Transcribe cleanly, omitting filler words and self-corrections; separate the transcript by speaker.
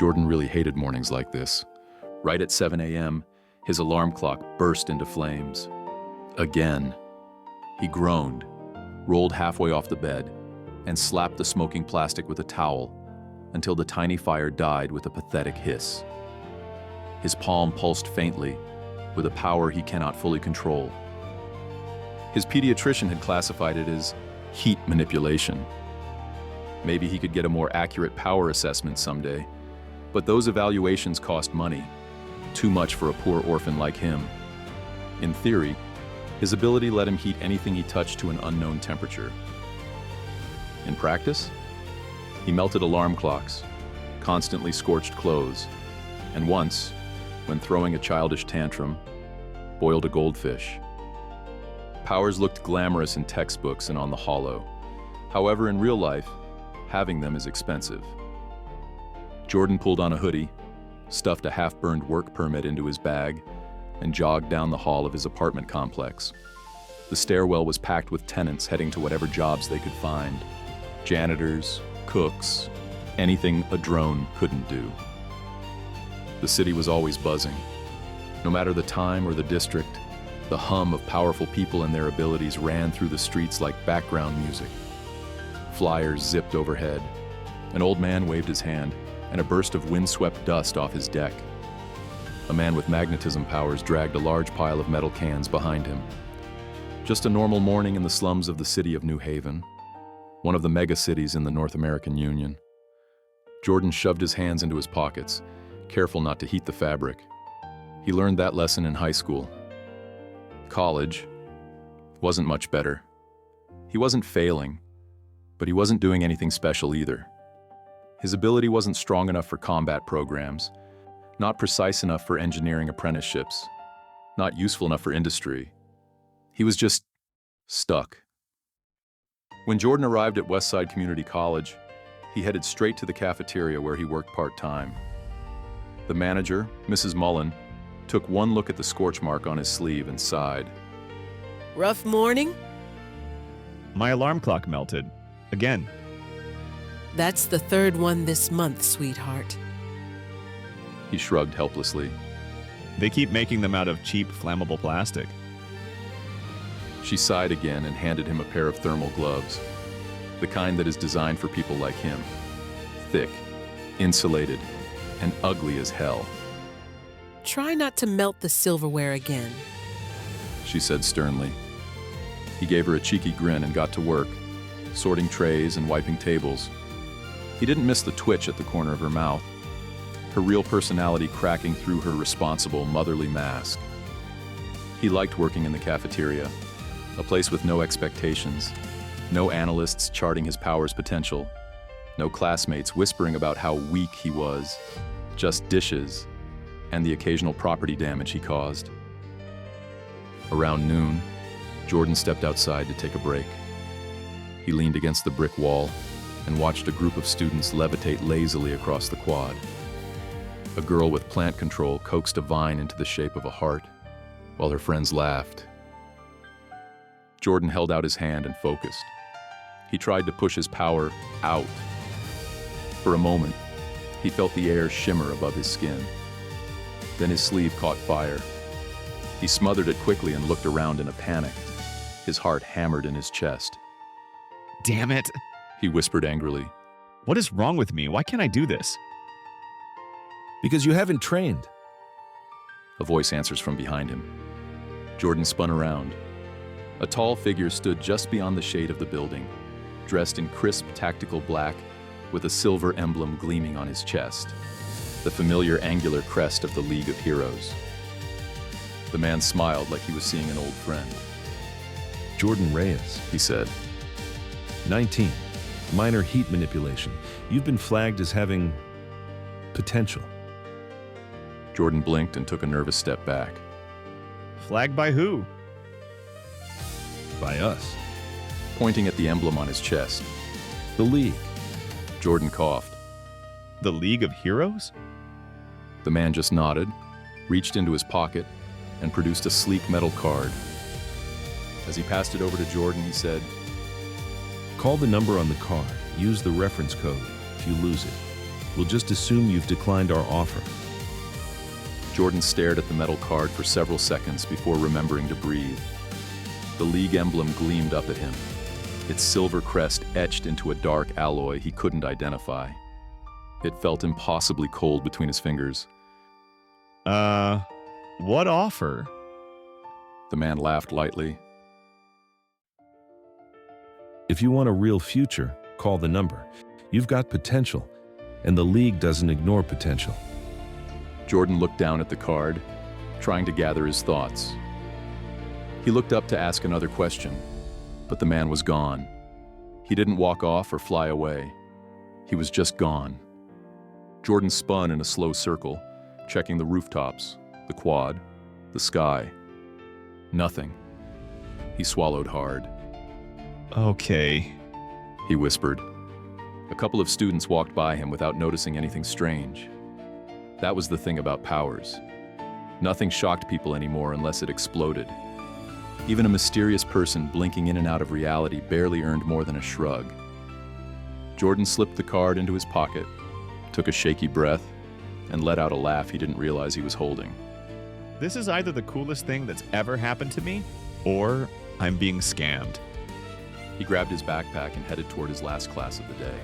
Speaker 1: Jordan really hated mornings like this. Right at 7 a.m., his alarm clock burst into flames. Again. He groaned, rolled halfway off the bed, and slapped the smoking plastic with a towel until the tiny fire died with a pathetic hiss. His palm pulsed faintly, with a power he cannot fully control. His pediatrician had classified it as heat manipulation. Maybe he could get a more accurate power assessment someday, but those evaluations cost money, too much for a poor orphan like him. In theory, his ability let him heat anything he touched to an unknown temperature. In practice, he melted alarm clocks, constantly scorched clothes, and once, when throwing a childish tantrum, boiled a goldfish. Powers looked glamorous in textbooks and on the holo. However, in real life, having them is expensive. Jordan pulled on a hoodie, stuffed a half-burned work permit into his bag, and jogged down the hall of his apartment complex. The stairwell was packed with tenants heading to whatever jobs they could find. Janitors, cooks, anything a drone couldn't do. The city was always buzzing. No matter the time or the district, the hum of powerful people and their abilities ran through the streets like background music. Flyers zipped overhead. An old man waved his hand, and a burst of windswept dust off his deck. A man with magnetism powers dragged a large pile of metal cans behind him. Just a normal morning in the slums of the city of New Haven, one of the mega cities in the North American Union. Jordan shoved his hands into his pockets, careful not to heat the fabric. He learned that lesson in high school. College wasn't much better. He wasn't failing, but he wasn't doing anything special either. His ability wasn't strong enough for combat programs, not precise enough for engineering apprenticeships, not useful enough for industry. He was just stuck. When Jordan arrived at Westside Community College, he headed straight to the cafeteria where he worked part-time. The manager, Mrs. Mullen, took one look at the scorch mark on his sleeve and sighed.
Speaker 2: Rough morning?
Speaker 3: My alarm clock melted. Again.
Speaker 2: That's the third one this month, sweetheart.
Speaker 1: He shrugged helplessly.
Speaker 3: They keep making them out of cheap, flammable plastic.
Speaker 1: She sighed again and handed him a pair of thermal gloves, the kind that is designed for people like him. Thick, insulated, and ugly as hell.
Speaker 2: Try not to melt the silverware again,
Speaker 1: she said sternly. He gave her a cheeky grin and got to work, sorting trays and wiping tables. He didn't miss the twitch at the corner of her mouth, her real personality cracking through her responsible, motherly mask. He liked working in the cafeteria, a place with no expectations, no analysts charting his power's potential, no classmates whispering about how weak he was, just dishes and the occasional property damage he caused. Around noon, Jordan stepped outside to take a break. He leaned against the brick wall and watched a group of students levitate lazily across the quad. A girl with plant control coaxed a vine into the shape of a heart, while her friends laughed. Jordan held out his hand and focused. He tried to push his power out. For a moment, he felt the air shimmer above his skin. Then his sleeve caught fire. He smothered it quickly and looked around in a panic. His heart hammered in his chest.
Speaker 3: Damn it!
Speaker 1: He whispered angrily.
Speaker 3: What is wrong with me? Why can't I do this?
Speaker 4: Because you haven't trained.
Speaker 1: A voice answers from behind him. Jordan spun around. A tall figure stood just beyond the shade of the building, dressed in crisp tactical black with a silver emblem gleaming on his chest, the familiar angular crest of the League of Heroes. The man smiled like he was seeing an old friend.
Speaker 4: Jordan Reyes,
Speaker 1: He said.
Speaker 4: 19. Minor heat manipulation. You've been flagged as having potential.
Speaker 1: Jordan blinked and took a nervous step back.
Speaker 3: Flagged by who?
Speaker 4: By us.
Speaker 1: Pointing at the emblem on his chest.
Speaker 4: The League.
Speaker 1: Jordan coughed.
Speaker 3: The League of Heroes?
Speaker 1: The man just nodded, reached into his pocket, and produced a sleek metal card. As he passed it over to Jordan, he said,
Speaker 4: Call the number on the card. Use the reference code if you lose it. We'll just assume you've declined our offer.
Speaker 1: Jordan stared at the metal card for several seconds before remembering to breathe. The league emblem gleamed up at him, its silver crest etched into a dark alloy he couldn't identify. It felt impossibly cold between his fingers.
Speaker 3: What offer?
Speaker 1: The man laughed lightly.
Speaker 4: If you want a real future, call the number. You've got potential, and the league doesn't ignore potential.
Speaker 1: Jordan looked down at the card, trying to gather his thoughts. He looked up to ask another question, but the man was gone. He didn't walk off or fly away. He was just gone. Jordan spun in a slow circle, checking the rooftops, the quad, the sky. Nothing. He swallowed hard.
Speaker 3: Okay.
Speaker 1: He whispered. A couple of students walked by him without noticing anything strange. That was the thing about powers. Nothing shocked people anymore unless it exploded. Even a mysterious person blinking in and out of reality barely earned more than a shrug. Jordan slipped the card into his pocket, took a shaky breath, and let out a laugh he didn't realize he was holding.
Speaker 3: This is either the coolest thing that's ever happened to me, or I'm being scammed.
Speaker 1: He grabbed his backpack and headed toward his last class of the day.